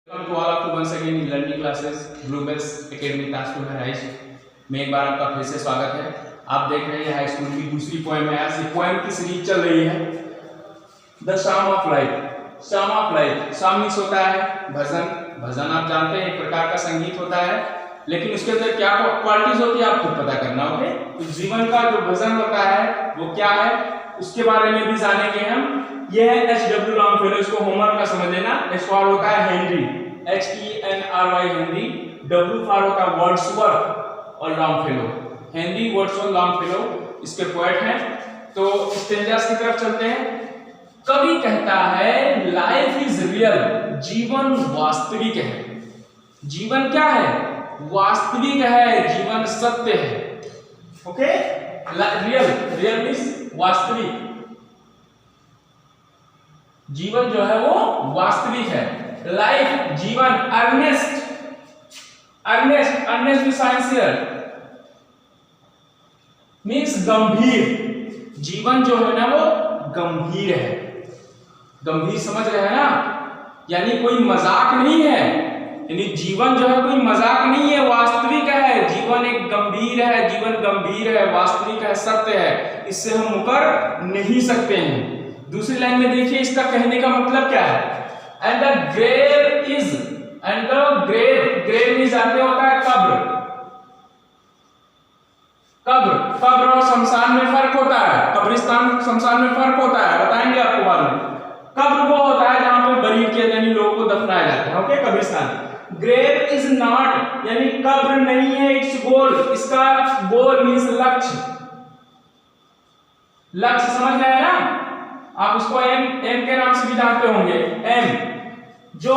Welcome to all of you once again in learning classes Bluebells academy Tajpur Bahraich में एक बार आपका फिर से स्वागत है। आप देख रहे हैं हाई स्कूल की दूसरी पोएम है। आज ये पोएम की सीरीज चल रही है द शाम ऑफ लाइफ। शाम ऑफ लाइफ, शाम मीन्स होता है भजन। भजन आप जानते हैं एक प्रकार का संगीत होता है, लेकिन उसके अंदर क्या क्वालिटीज होती है आप खुद पता करना। ओके, तो जीवन का जो भजन होता है वो क्या है उसके बारे में भी जानेंगे हम। ये है H.W. लॉन्गफेलो, इसको होमवर्क का समझ लेना। एच फॉर होता है Henry, HENRY Henry, W for होता है वर्ड्सवर्थ और लॉन्गफेलो। हेनरी वर्ड्सवर्थ लॉन्गफेलो इसके पोएट हैं। तो स्टेंजास की तरफ चलते हैं। कवि कहता है लाइफ इज रियल, जीवन वास्तविक है। जीवन क्या है? वास्तविक है, जीवन सत्य है। ओके, रियल, रियल मीन्स वास्तविक। जीवन जो है वो वास्तविक है। लाइफ जीवन, अर्नेस्ट, अर्नेस्ट, अर्नेस्ट भी साइंसियर मीन्स गंभीर। जीवन जो है ना वो गंभीर है। गंभीर समझ रहे हैं ना, यानी कोई मजाक नहीं है। यानी जीवन जो है कोई मजाक नहीं है, वास्तविक है। जीवन एक गंभीर है, जीवन गंभीर है, वास्तविक है, सत्य है। इससे हम मुकर नहीं सकते हैं। दूसरी लाइन में देखिए इसका कहने का मतलब क्या है। And the grave is, and the grave, grave भी जानते होता है कब्र। कब्र, कब्र और शमशान में फर्क होता है। कब्रिस्तान शमशान में फर्क होता है, बताएंगे आपको बाद में। कब्र वो होता है जहां पे बरी किए जाने लोगों को दफनाया जाता है। ओके, कब्रिस्तान। ग्रेव इज नॉट, यानी कब्र नहीं है इट्स गोल। इसका गोल मींस लक्ष्य। लक्ष्य समझ रहे हैं ना आप, उसको एम, एम के नाम से भी जानते होंगे। एम जो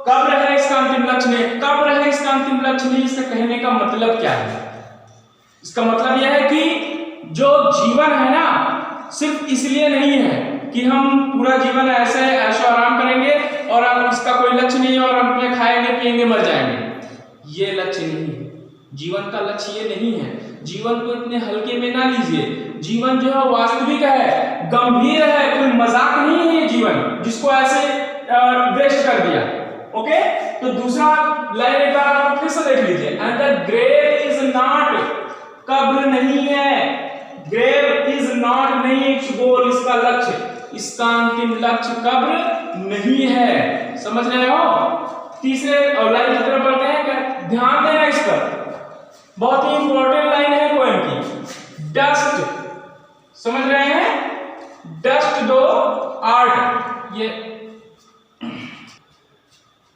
कब्र है इसका अंतिम लक्ष्य नहीं, कब्र है इसका अंतिम लक्ष्य नहीं। इसका कहने का मतलब क्या है? इसका मतलब यह है कि जो जीवन है ना सिर्फ इसलिए नहीं है कि हम पूरा जीवन ऐसे ऐशो आराम करेंगे और अब इसका कोई लक्ष्य नहीं है और हम अपने खाएंगे पिएंगे मर जाएंगे। ये लक्ष्य नहीं है। जीवन का लक्ष्य ये नहीं है। जीवन को इतने हल्के में ना लीजिए। जीवन जो है वास्तविक है, गंभीर है, कोई मजाक नहीं है ये जीवन जिसको ऐसे वेस्ट कर दिया। ओके, तो दूसरा लाइन एक बार आप फिर से देख लीजिए। And the grave is not, कब्र नहीं है। ग्रेव इज नॉट नहीं इट्स गोल, इसका लक्ष्य, इसका अंतिम लक्ष्य कब्र नहीं है। समझ रहे हो? तीसरे लाइन की तरफ बढ़ते हैं। ध्यान देना इस पर, बहुत ही इंपॉर्टेंट लाइन है पोएम की। डस्ट, समझ रहे हैं? डस्ट दो आर्ट, ये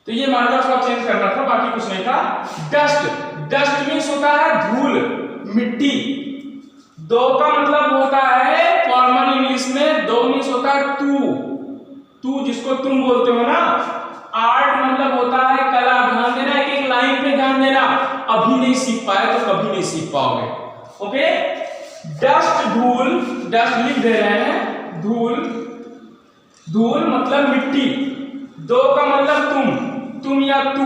तो ये मार्कर्स को चेंज करना था, बाकी कुछ नहीं था। डस्ट, डस्ट मीन्स होता है धूल, मिट्टी। दो का मतलब होता है फॉर्मल इंग्लिश में, दो मीन्स होता है तू, तू जिसको तुम बोलते हो ना। आर्ट मतलब होता है कला। ध्यान देना, एक एक लाइन पे ध्यान देना। अभी नहीं सीख पाए तो कभी नहीं सीख पाओगे। ओके, डस्ट धूल, डस्ट लिख दे रहे हैं, धूल, धूल मतलब मिट्टी। दो का मतलब तुम या तू।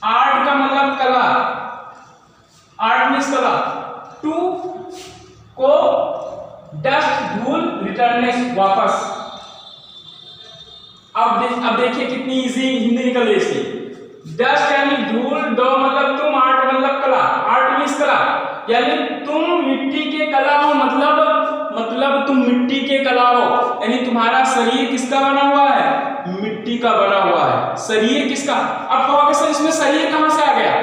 आर्ट का मतलब कला, आर्ट मीन्स कला। टू को डस्ट धूल, रिटर्नेस वापस। अब देखिए कितनी इजी हिंदी निकल रही है इसकी। डस्ट यानी धूल, दो मतलब तुम, आर्ट मतलब कला। आर्ट मीन्स कला, यानी तुम मिट्टी के कला हो, मतलब तुम मिट्टी के कला हो। यानी तुम्हारा शरीर किसका बना हुआ है? मिट्टी का बना हुआ है। शरीर किसका? अब कहोगे सर इसमें शरीर कहां से आ गया?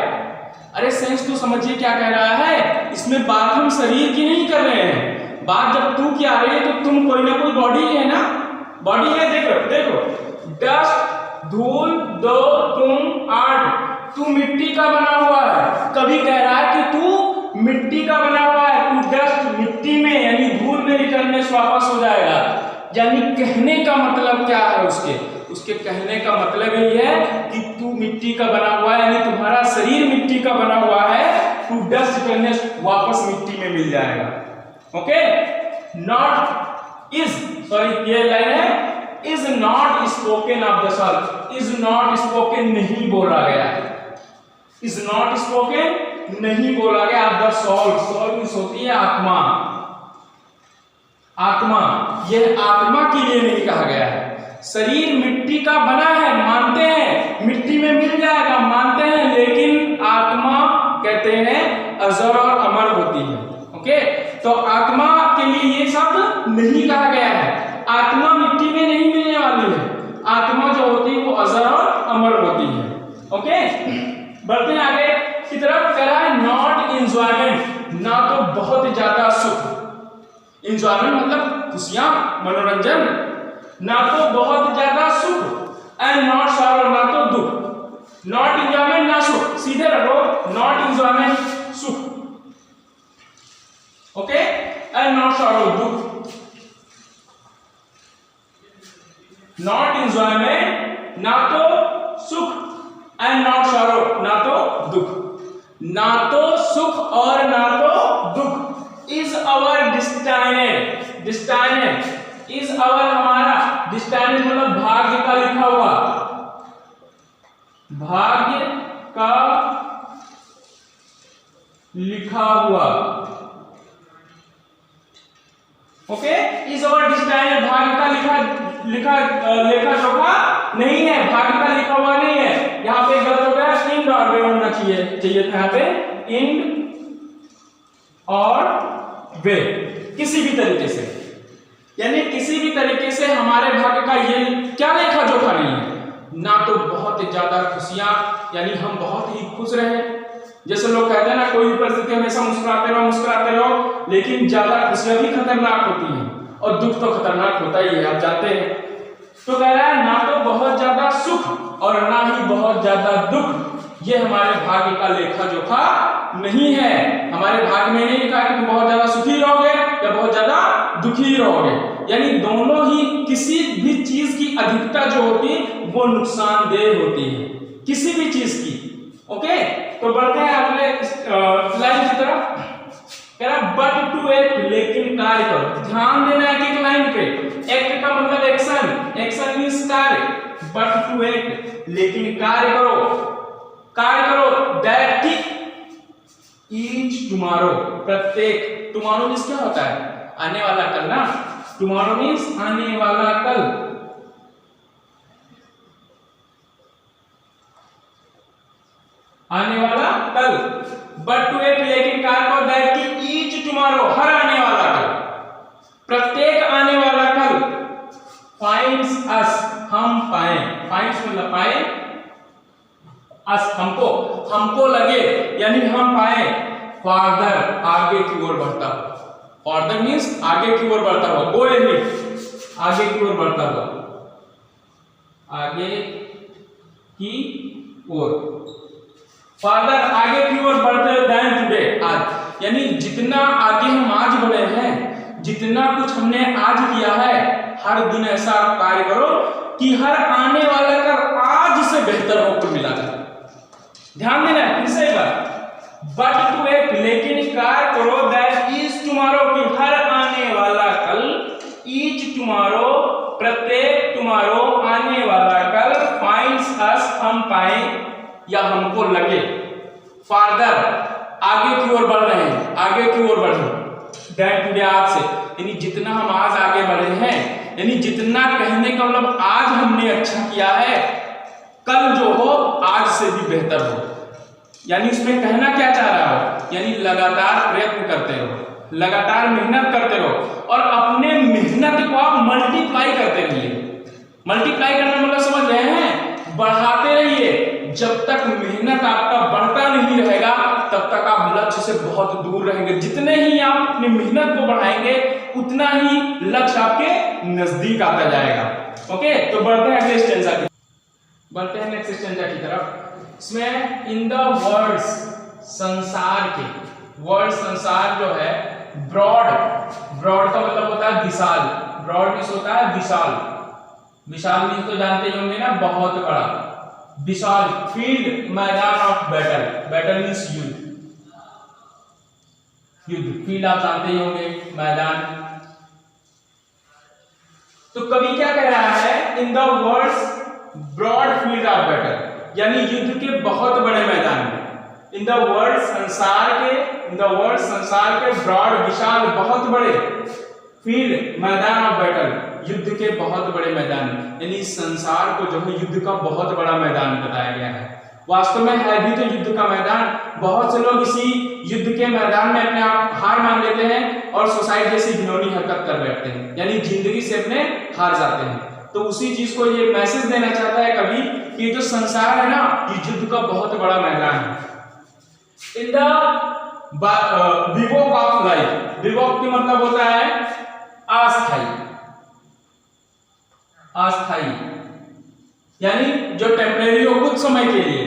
अरे सेंस तो समझिए क्या कह रहा है। इसमें बात हम शरीर की नहीं कर रहे हैं। बात जब तू की आ रही है तो तुम कोई ना कोई बॉडी है ना, बॉडी है। देखो देखो, डस्ट धूल, दो तुम, आर्ट। तू मिट्टी का बना हुआ है। कभी कह रहा है कि तू मिट्टी का बना हुआ है। तू डस्ट मिट्टी में यानी धूल में रिटर्नेस वापस हो जाएगा। यानी कहने का मतलब क्या है उसके कहने का मतलब यही है कि तू मिट्टी का बना हुआ है, यानी तुम्हारा शरीर मिट्टी का बना हुआ है। तू डस्ट रिटर्नेस वापस मिट्टी में मिल जाएगा। ओके, नॉट इज, सॉरी ये लाइन है, is not spoken of the soul. Is not spoken नहीं बोला गया है। इज नॉट स्पोकन नहीं बोला गया of the soul. Soul means होती है आत्मा। आत्मा, यह आत्मा के लिए नहीं कहा गया है। शरीर मिट्टी का बना है, मानते हैं। अजर और अमर होती है। ओके, तो आत्मा के लिए ये शब्द नहीं कहा गया है। आत्मा मिट्टी में नहीं मिलने वाली है, आत्मा जो होती है वो अजर और अमर होती है। ओके, बढ़ते हैं आगे की तरफ। कह रहा है नॉट इंजॉयमेंट, ना तो बहुत ज्यादा सुख। इंजॉयमेंट मतलब खुशियां, मनोरंजन, ना तो बहुत ज्यादा सुख। एंड नॉट सॉरो, ना तो दुख। नॉट इंजॉयमेंट ना सुख, सीधे रखो, नॉट इंजॉयमेंट सुख। ओके, एंड नॉट सॉरो दुख। नॉट इंजॉयमेंट ना तो सुख, एंड नॉट सॉरो ना तो दुख। ना तो सुख और ना तो दुख। इज अवर डिस्टाइनेड, डिस्टाइनेड इज अवर हमारा, डिस्टाइनेड मतलब भाग्य का लिखा हुआ, भाग्य का लिखा हुआ। ओके, इज अवर डिस्टाइनेड, भाग्य का लेखा जोखा नहीं है, भाग्य का लिखा हुआ नहीं है। यहाँ पे गलत हो गया, इंड और वे होना चाहिए था यहाँ पे, इंड और वे, किसी भी तरीके से, यानी किसी भी तरीके से हमारे भाग्य का ये क्या लेखा जोखा नहीं है। ना तो बहुत ज्यादा खुशियां, यानी हम बहुत ही खुश रहे, जैसे लोग कहते हैं ना कोई भी परिस्थिति हमेशा मुस्कुराते रहो, लेकिन ज्यादा खुशियां भी खतरनाक होती हैं और दुख तो खतरनाक होता ही है, आप जानते हैं। तो कह रहा है ना तो बहुत ज्यादा सुख और ना ही बहुत ज्यादा दुख, ये हमारे भाग्य का लेखा जोखा नहीं है। हमारे भाग्य में नहीं लिखा कि तुम बहुत ज्यादा सुखी रहोगे या बहुत ज्यादा दुखी रहोगे, यानी दोनों ही, किसी भी चीज की अधिकता जो होती है वो नुकसानदेह होती है, किसी भी चीज की। ओके, तो बढ़ते हैं अगले लाइन की तरफ। कह रहा बट टू एक्ट, लेकिन कार्य करो। ध्यान देना है एक लाइन पे, एक्ट का मतलब एक्शन, एक्शन मींस कार्य। बट टू एक्ट, लेकिन कार्य करो, कार्य करो। दैट ईच टुमारो, प्रत्येक। टुमारो मींस क्या होता है, आने वाला कल ना, टुमारो मींस आने वाला कल। आने वाला कल। बट टू एक्ट, लेकिन कार्य करो। दैट की ईच टुमारो, हर आने वाला कल, प्रत्येक आने वाला कल। फाइंड्स अस, हम पाए, फाइंड्स मतलब पाए, अस हमको, हमको लगे, यानी हम पाए। फादर, आगे की ओर बढ़ता हुआ। फादर मींस आगे की ओर बढ़ता हुआ, गो अहेड, आगे की ओर बढ़ता हुआ, आगे की ओर। फादर आगे की ओर बढ़ते दैन टुडे, आज, यानी जितना आगे हम आज बढ़े हैं, जितना कुछ हमने आज किया है, हर दिन ऐसा कार्य करो कि हर आने वाला कर आज से बेहतर हो, कुल मिलाकर। ध्यान देना है, फिर से एक बार। बट टू एक्ट, लेकिन कार्य करो। दैट इज टुमारो, कि हर आने वाला कल। ईच टुमारो, प्रत्येक टुमारो, आने वाला कल। फाइंड्स अस, हम पाए या हमको लगे। फादर आगे की ओर बढ़ रहे हैं, आगे की ओर बढ़ रहे हैं। दैट टुडे, आज से, यानी जितना हम आज आगे बढ़े हैं, यानी जितना कहने का मतलब आज हमने अच्छा किया है, कल जो हो आज से भी बेहतर हो। यानी उसमें कहना क्या चाह रहा हो, यानी लगातार प्रयत्न करते रहो, लगातार मेहनत करते रहो और अपने मेहनत को आप मल्टीप्लाई करते रहिए। मल्टीप्लाई करना मतलब समझ रहे हैं, बढ़ाते रहिए। जब तक मेहनत आपका बढ़ता नहीं रहेगा तब तक आप लक्ष्य से बहुत दूर रहेंगे। जितने ही आप अपनी मेहनत को बढ़ाएंगे उतना ही लक्ष्य आपके नजदीक आता जाएगा। ओके, तो बढ़ते हैं अगले स्टेंजा की, बढ़ते हैं नेक्स्ट स्टेंजा की तरफ। इसमें इन द वर्ड्स, संसार के, वर्ड संसार जो है, ब्रॉड, ब्रॉड का मतलब होता है विशाल, ब्रॉड मींस होता है विशाल। विशाल मींस तो जानते ही होंगे ना, बहुत बड़ा, विशाल। फील्ड, मैदान ऑफ बैटल, बैटल मींस युद्ध, युद्ध। फील्ड आप जानते ही होंगे, मैदान। तो कवि क्या कह रहा है, in the words broad field of battle, यानी युद्ध के बहुत बड़े मैदान में। इन द वर्ड, संसार के, इन द वर्ड संसार के, ब्रॉड विशाल, बहुत बड़े, फील्ड मैदान ऑफ बैटल, युद्ध के बहुत बड़े मैदान, यानी संसार को जो है युद्ध का बहुत बड़ा मैदान बताया गया है। वास्तव में है भी तो युद्ध का मैदान। बहुत से लोग इसी युद्ध के मैदान में अपने आप हार मान लेते हैं और सुसाइड जैसी घिनौनी हरकत कर बैठते हैं, यानी जिंदगी से अपने हार जाते हैं। तो उसी चीज को ये मैसेज देना चाहता है कवि कि जो संसार है ना, ये युद्ध का बहुत बड़ा मैदान है। इन द विवोक ऑफ लाइफ, विवोक का मतलब होता है अस्थायी, अस्थायी यानी जो टेम्परेरी हो, कुछ समय के लिए।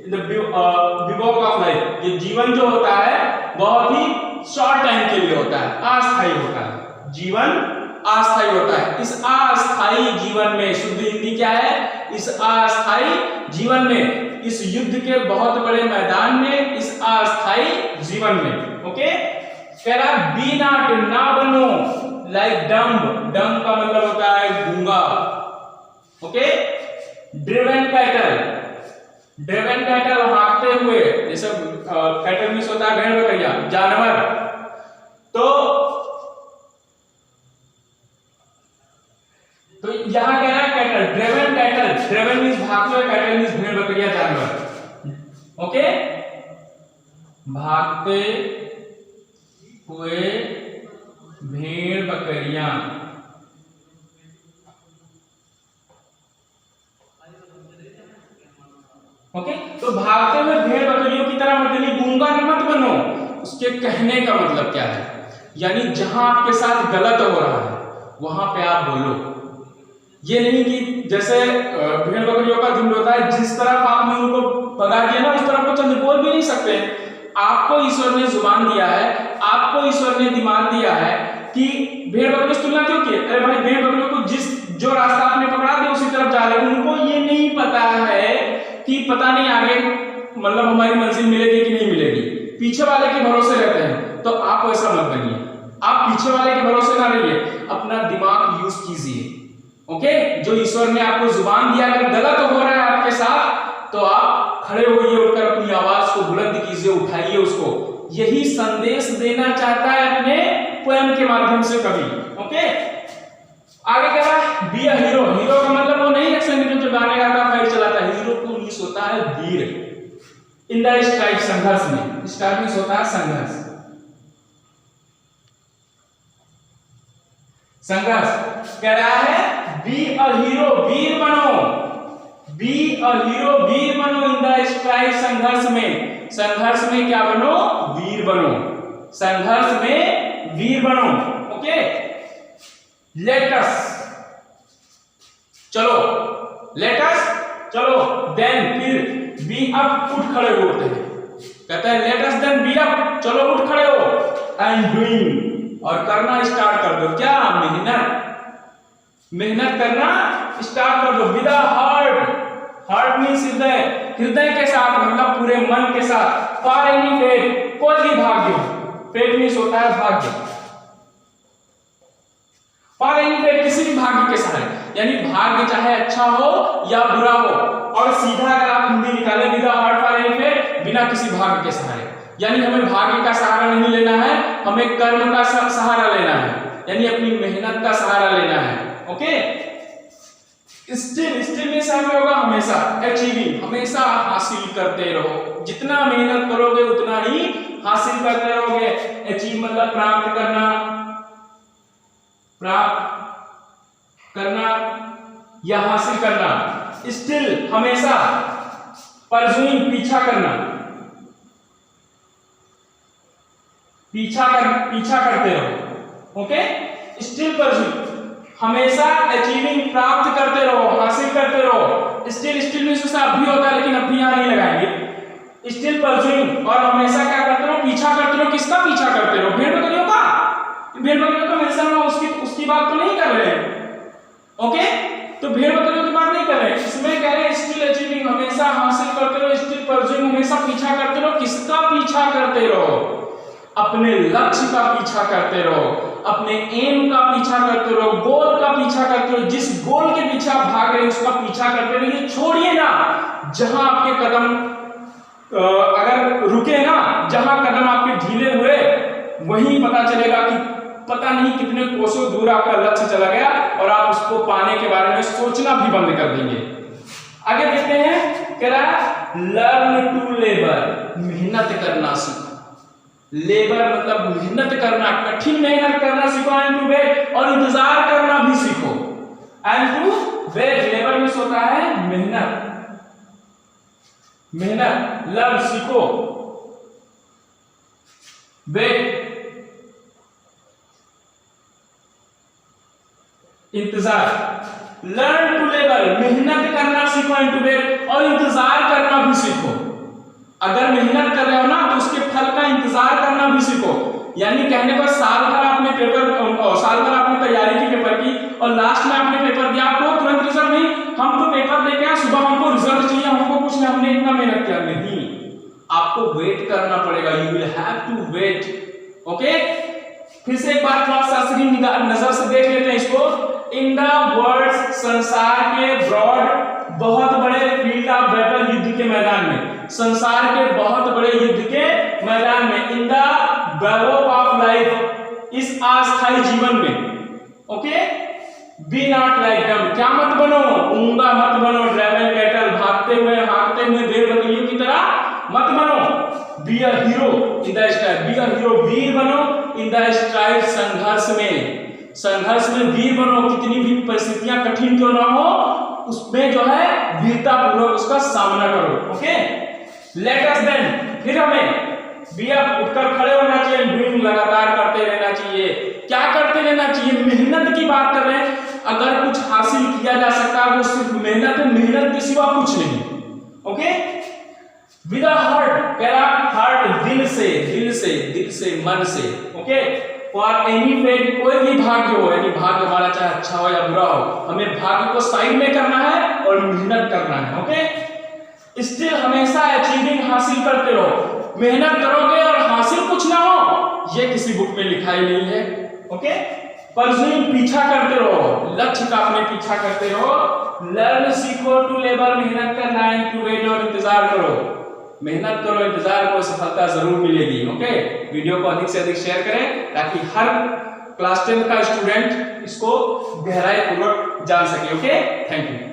विवोक ऑफ लाइफ, ये जीवन जो होता है बहुत ही शॉर्ट टाइम के लिए होता है, अस्थायी होता है, जीवन अस्थायी होता है। इस अस्थायी जीवन में, शुद्ध हिंदी क्या है, इस अस्थायी जीवन में, इस युद्ध के बहुत बड़े मैदान में, इस अस्थायी जीवन में, ओके। कह रहा बी नॉट, ना बनो, लाइक डम्ब, डम्ब का मतलब होता है गूंगा, okay. Driven cattle, driven cattle हाँकते हुए, जैसे कैटल मीन्स होता है भेड़ बकरियां, जानवर। तो यहां कह रहा है cattle, driven cattle, driven means भागते हुए, कैटल मीन्स भेड़ बकरियां जानवर, ओके। भागते हुए भेड़ बकरियां, ओके। तो भागते हुए भेड़ बकरियों की तरह मत बनो, गूंगा मत बनो। उसके कहने का मतलब क्या है, यानी जहां आपके साथ गलत हो रहा है वहां पे आप बोलो। ये नहीं कि जैसे भेड़ बकरियों का झुंड होता है, जिस तरफ आपने उनको भगा दिया ना, उस तरफ को चंद बोल भी नहीं सकते। आपको ईश्वर ने जुबान दिया है, आपको ईश्वर ने दिमाग दिया है कि भेड़ बकरियों से तुलना क्यों की? अरे भाई, भेड़ बकरियों को जो रास्ता आपने पकड़ा दिया उसी तरफ जा रहे, उनको ये नहीं पता है कि पता नहीं आगे मतलब हमारी मंजिल मिलेगी कि नहीं मिलेगी, पीछे वाले के भरोसे रहते हैं। तो आप वैसा मत बनिए, आप पीछे वाले के भरोसे ना रहिए, अपना दिमाग यूज कीजिए, ओके। जो ईश्वर ने आपको जुबान दिया, अगर गलत हो रहा है आपके साथ तो आप खड़े होइए, उठकर अपनी आवाज को बुलंद कीजिए, उठाइए उसको। यही संदेश देना चाहता है अपने पोएम के माध्यम से कवि, ओके। आगे कह रहा है बी अ हीरो, हीरो का मतलब वो नहीं एक्शन हीरो जो गाने गाता फाइट चलाता है, हीरो को मीन्स होता है वीर। इन द स्ट्राइक, संघर्ष में, स्ट्राइक मीन्स होता है संघर्ष, संघर्ष। कह रहा है बी अ हीरो, वीर बनो, बी अ हीरो, वीर बनो। इन द स्ट्राइक, संघर्ष में, संघर्ष में क्या बनो? वीर बनो, संघर्ष में वीर बनो, ओके। लेटस, चलो, लेटस, चलो, देन, फिर बी अप, उठ खड़े होते हैं। कहता है लेटस देन बी अप, चलो उठ खड़े हो, एंड डूइंग, और करना स्टार्ट कर दो। क्या? मेहनत, मेहनत करना स्टार्ट कर दो। With a heart, heart means हृदय, हृदय के साथ मतलब पूरे मन के साथ। फॉर एनी फेट, कोई भी भाग्य, फेट मीन्स होता है भाग्य। फॉर एनी फेट, किसी भी भाग्य के सहारे, यानी भाग्य चाहे अच्छा हो या बुरा हो। और सीधा अगर आप हिंदी निकालें, with a heart for any fate, बिना किसी भाग्य के सहारे, यानी हमें भाग्य का सहारा नहीं लेना है, हमें कर्म का सहारा लेना है, यानी अपनी मेहनत का सहारा लेना है, ओके। स्टिल, स्टिल में हमें होगा हमेशा, अचीविंग, हमेशा हासिल करते रहो, जितना मेहनत करोगे उतना ही हासिल करते रहोगे। अचीव मतलब प्राप्त करना, प्राप्त करना या हासिल करना। स्टिल हमेशा, परसुइंग पीछा करना, पीछा करते रहो, ओके। स्टिल परसुइंग, हमेशा अचीविंग, प्राप्त करते रहो, हासिल करते रहो। स्टिल, स्टिल में से अब भी होता है लेकिन अब भी यहां नहीं लगाएंगे। स्टिल परसुइंग, और हमेशा क्या करते रहो? पीछा करते रहो। किसका पीछा करते रहो? भेड़ बकरियों का, भेड़ बकरियों का मेंशन में उसकी बात तो नहीं कर रहे हैं, ओके। तो भेड़ बकरियों की बात नहीं कर रहे हैं, इसमें कह रहे हैं स्टिल अचीविंग, हमेशा हासिल करते रहो। स्टिल परसुइंग, हमेशा पीछा करते रहो। किसका पीछा करते रहो? अपने लक्ष्य का पीछा करते रहो, अपने एम का पीछा करते रहो, गोल का पीछा करते रहो। जिस गोल के पीछे आप भाग रहे हैं उसका पीछा करते रहिए, छोड़िए ना। जहां आपके कदम अगर रुके ना, जहां कदम आपके ढीले हुए, वहीं पता चलेगा कि पता नहीं कितने कोसों दूर आपका लक्ष्य चला गया और आप उसको पाने के बारे में सोचना भी बंद कर देंगे। आगे देखते हैं, कह रहा है लर्न टू लेबर, मेहनत करना सीखो। लेबर मतलब मेहनत करना, कठिन मेहनत करना सीखो। एंड टू वेट, और इंतजार करना भी सीखो। एंड टू वेट, लेबर में होता है मेहनत, मेहनत, लर्न सीखो, वेट इंतजार। लर्न टू लेबर, मेहनत करना सीखो। एंड टू वेट, और इंतजार करना भी सीखो। अगर मेहनत कर रहे हो ना तो उसके फल का इंतजार करना भी सीखो। यानी कहने पर साल भर आपने तैयारी की पेपर की, और लास्ट में आपने पेपर दिया, आपको तुरंत रिजल्ट नहीं। हम तो पेपर देके आए, सुबह हमको रिजल्ट चाहिए, हमको कुछ नहीं, हमने इतना मेहनत किया नहीं, आपको वेट करना पड़ेगा। You will have to wait. Okay, फिर से एक बार थोड़ा शास्त्रीय नजर से देख लेते हैं इसको। इन द वर्ल्ड, संसार के, ब्रॉड बहुत बड़े फील्ड ऑफ बैटल, युद्ध के मैदान में, संसार के बहुत बड़े युद्ध के मैदान में, in the battle of life, इस अस्थायी जीवन में। Okay, be not like them, क्या मत बनो, ऊंगा मत बनो, ड्रैगन बैटल, भागते हुए हाँकते हुए भेड़ बकरियों की तरह मत बनो। Be a hero in the strife, be a hero, वीर बनो इन द स्ट्राइफ, संघर्ष में, संघर्ष में वीर बनो। कितनी भी परिस्थितियां कठिन क्यों ना हो, उसमें जो है वीरता पूर्वक उसका सामना करो। ओके, लेट अस देन, फिर हमें बी अप, उठकर खड़े होना चाहिए, डूइंग, लगातार करते रहना चाहिए। क्या करते रहना चाहिए? मेहनत की बात कर रहे हैं। अगर कुछ हासिल किया जा सकता है वो सिर्फ मेहनत है, मेहनत के सिवा कुछ नहीं। ओके, विद अ हार्ट, कह रहा हार्ट, दिल से, दिल से, दिल से, मन से। ओके, फॉर एनी फेट, कोई भी भाग्य हो, यानी भाग्य हमारा चाहे अच्छा हो या बुरा हो, हमें भाग्य को साइड में करना है और मेहनत करना है। ओके, स्टिल, हमेशा अचीविंग, हासिल करते रहो। मेहनत करोगे और हासिल कुछ ना हो, ये किसी बुक में लिखा ही नहीं है। ओके, परसुइंग, पीछा करते रहो, लक्ष्य का अपने पीछा करते रहो। लर्न, सीखो, टू लेबर, मेहनत करना, एंड टू वेट, और इंतजार करो, मेहनत करो, इंतजार करो, सफलता जरूर मिलेगी। ओके, वीडियो को अधिक से अधिक शेयर करें ताकि हर क्लास 10 का स्टूडेंट इसको गहराई पूर्वक जान सके। Okay, thank you.